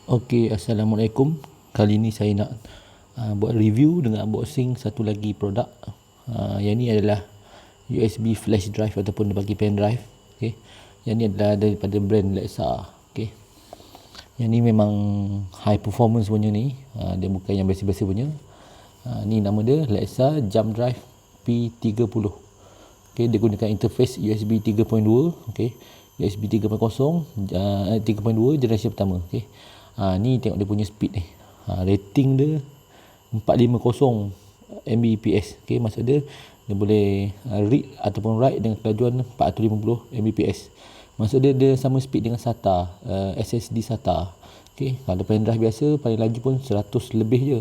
Okey, Assalamualaikum. Kali ni saya nak buat review dengan unboxing satu lagi produk. Yang ni adalah USB flash drive ataupun dia bagi pen drive. Okey. Yang ni adalah daripada brand Lexa. Okey. Yang ni memang high performance punya ni. Dia bukan yang biasa-biasa punya. Ni nama dia Lexa Jump Drive P30. Okey, dia gunakan interface USB 3.2. Okey. USB 3.0 3.2 generasi pertama. Okey. Ni tengok dia punya speed ni. Rating dia 450 Mbps. Okey, maksud dia boleh read ataupun write dengan kelajuan 450 Mbps. Maksud dia sama speed dengan SATA, SSD SATA. Okey, kalau pen drive biasa paling laju pun 100 lebih je.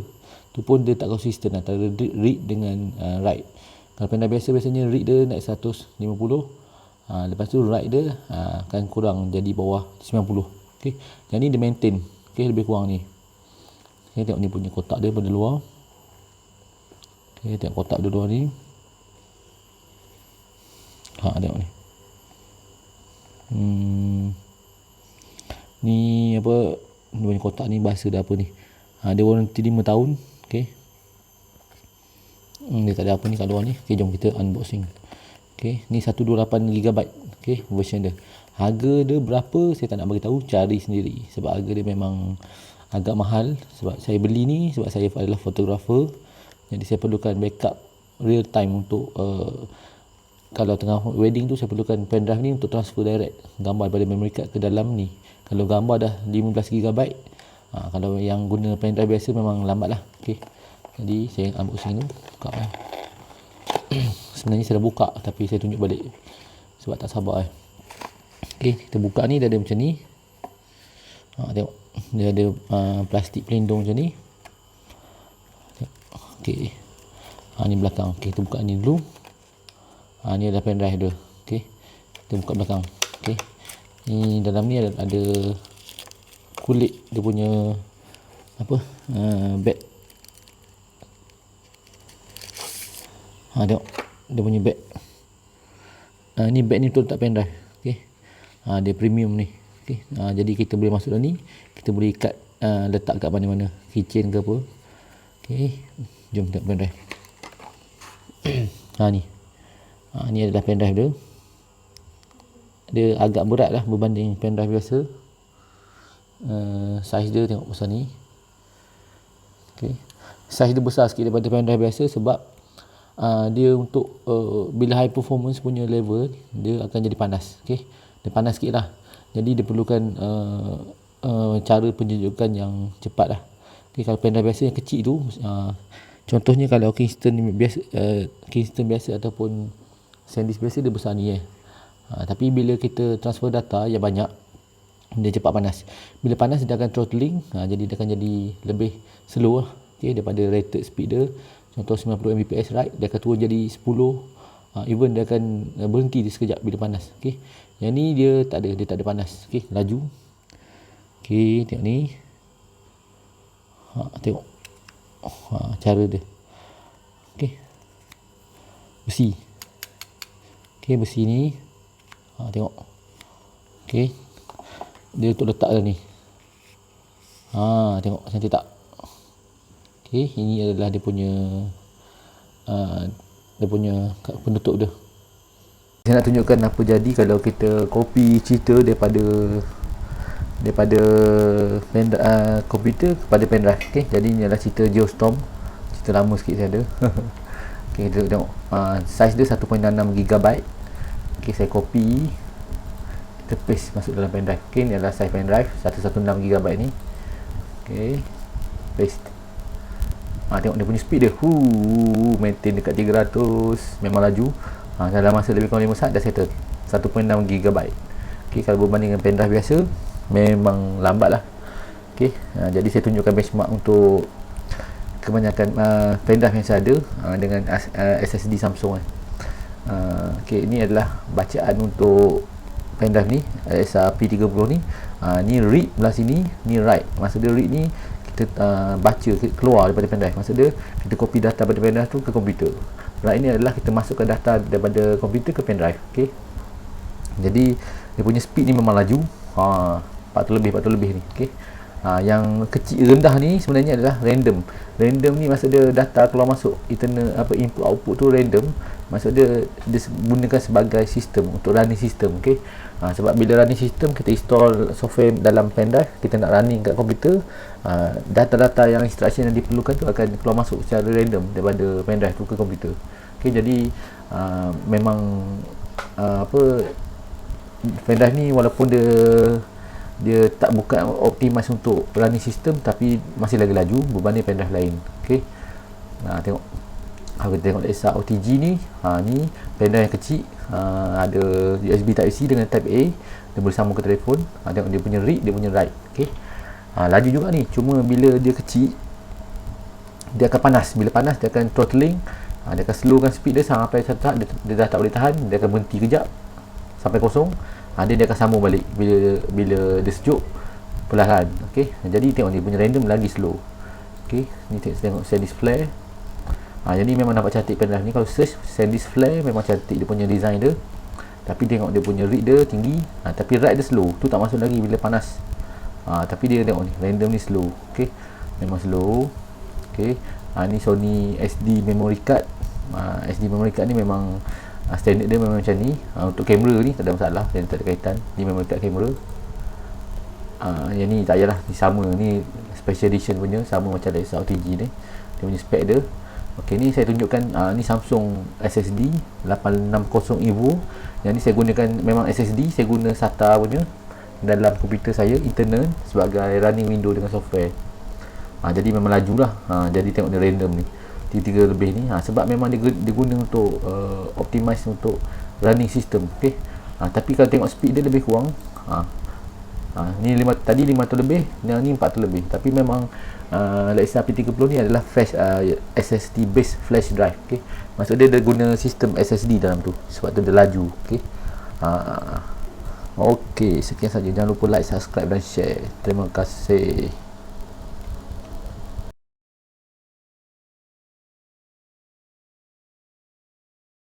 Tu pun dia tak konsisten antara read dengan write. Kalau pen drive biasanya read dia naik 150. Lepas tu write dia akan kurang jadi bawah 90. Okey, yang ni dia maintain. Okey, lebih kurang ni. Okey, tengok ni punya kotak dia pada luar. Okey, tengok kotak dia luar ni. Tengok ni. Ni apa, dia punya kotak ni bahasa dah apa ni. Dia warranty 5 tahun. Okey. Dia tak ada apa ni kat luar ni. Okey, jom kita unboxing. Okey, ni 128GB. Okey, version dia. Harga dia berapa saya tak nak bagi tahu, cari sendiri sebab harga dia memang agak mahal. Sebab saya beli ni sebab saya adalah fotografer, jadi saya perlukan backup real time untuk kalau tengah wedding tu saya perlukan pen drive ni untuk transfer direct gambar daripada memory card ke dalam ni. Kalau gambar dah 15GB, kalau yang guna pen drive biasa memang lambat lah. Okey, jadi saya unboxing tu buka. Sebenarnya saya dah buka tapi saya tunjuk balik sebab tak sabar. Okey, kita buka ni, dia ada macam ni. Tengok, dia ada plastik pelindung macam ni. Okey, ni belakang. Okey, kita buka ni dulu. Ni adalah pen drive dia. Okey, kita buka belakang. Okey, ni dalam ni ada kulit dia punya apa, bag. Tengok dia punya bag. Ni bag ni untuk letak pen drive. Okey, dia premium ni. Okey, jadi kita boleh masuk dalam ni, kita boleh ikat, letak kat mana-mana, keychain ke apa. Okey, jom tengok pen drive. Ni. Ni adalah pen drive dia. Dia agak berat lah berbanding pen drive biasa. Saiz dia tengok besar ni. Okey, saiz dia besar sikit daripada pen drive biasa sebab dia untuk bila high performance punya level dia akan jadi panas. Okey, dia panas sikit lah, jadi dia perlukan cara penyejukan yang cepat lah. Okey, kalau pen drive biasa yang kecil tu, contohnya kalau Kingston biasa ataupun SanDisk biasa, dia besar ni tapi bila kita transfer data yang banyak, dia cepat panas. Bila panas dia akan throttling, jadi dia akan jadi lebih slow lah. Okey, daripada rated speed dia, contoh 90 Mbps write, dia akan turun jadi 10. Even dia akan berhenti sekejap bila panas. Okey, yang ni dia tak ada panas. Okey, laju. Okey, tengok ni. Tengok cara dia. Okey, besi. Okey, besi ni tengok. Okey, dia untuk letak dalam ni. Tengok cantik tak? Okey, ini adalah dia punya penutup dia. Saya nak tunjukkan apa jadi kalau kita copy cerita daripada komputer kepada pen drive. Okey, jadi ini adalah cerita Geostorm, cerita lama sikit saya ada. Okey, kita tengok saiz dia 1.66GB. Okey, saya copy, kita paste masuk dalam pen drive. Okey, ni adalah saiz pen drive 116GB ni. Okey, paste. Tengok dia punya speed dia. Maintain dekat 300, memang laju. Dalam masa lebih kurang 5 saat dah settle 1.6GB. Okey, kalau berbanding dengan pen drive biasa memang lambat lah. Okey, jadi saya tunjukkan benchmark untuk kebanyakan pen drive yang saya ada dengan SSD Samsung. Okey, ini adalah bacaan untuk pen drive ni, Lexa P30 ni. Ni read belah sini, ni write. Maksud dia read ni kita baca keluar daripada pen drive. Maksud dia kita copy data daripada pen drive tu ke komputer. Write ni adalah kita masukkan data daripada komputer ke pen drive. Okey, jadi dia punya speed ni memang laju. 400 lebih ni. Okey, Yang kecil rendah ni sebenarnya adalah random. Random ni maksud dia data keluar masuk internal input output tu random. Maksud dia gunakan sebagai sistem untuk running sistem. Okey. Sebab bila running sistem kita install software dalam pendrive, kita nak running kat komputer, data-data yang instruction yang diperlukan tu akan keluar masuk secara random daripada pendrive tu ke komputer. Okey, jadi memang pendrive ni walaupun dia tak bukan optimize untuk running system, tapi masih lagi laju berbanding pendrive lain. Okey. Tengok kita tengok Alexa OTG ni. Ni pendrive yang kecil, ada USB Type C dengan Type A, dia boleh sambung ke telefon. Tengok dia punya read, dia punya write. Okey. Laju juga ni, cuma bila dia kecil dia akan panas. Bila panas dia akan throttling, dia akan slowkan speed dia sampai satu tahap dia dah tak boleh tahan, dia akan berhenti kejap sampai kosong. Dia akan sambung balik bila dia sejuk perlahan. Okey. Jadi tengok ni punya random lagi slow. Okey, ni tengok SanDisk Flare. Jadi memang nampak cantik pendrive ni. Kalau search SanDisk Flare memang cantik dia punya design dia. Tapi tengok dia punya read dia tinggi, tapi write dia slow. Tu tak masuk lagi bila panas. Tapi dia tengok ni random ni slow. Okey. Memang slow. Okey. Ni Sony SD memory card. SD memory card ni memang standard dia memang macam ni. Untuk kamera ni tak ada masalah, dia tak ada kaitan. Ni memory card kamera. Yang ni tak payahlah, ni sama, ni special edition punya, sama macam Alexa OTG ni. Dia punya spek dia. Okey, ni saya tunjukkan, ni Samsung SSD 860 EVO. Yang ni saya gunakan memang SSD, saya guna SATA punya dalam komputer saya internal sebagai running window dengan software. Jadi memang laju lah. Jadi tengok dia random ni 3 lebih ni, sebab memang dia guna untuk optimize untuk running system. Okey. Tapi kalau tengok speed dia lebih kurang. Ni tadi 500 lebih, yang ni 400 lebih. Tapi memang Alexa P30 ni adalah flash SSD based flash drive. Okey. Maksud dia guna sistem SSD dalam tu, sebab tu dia laju. Okey. Okey, sekian saja. Jangan lupa like, subscribe dan share. Terima kasih.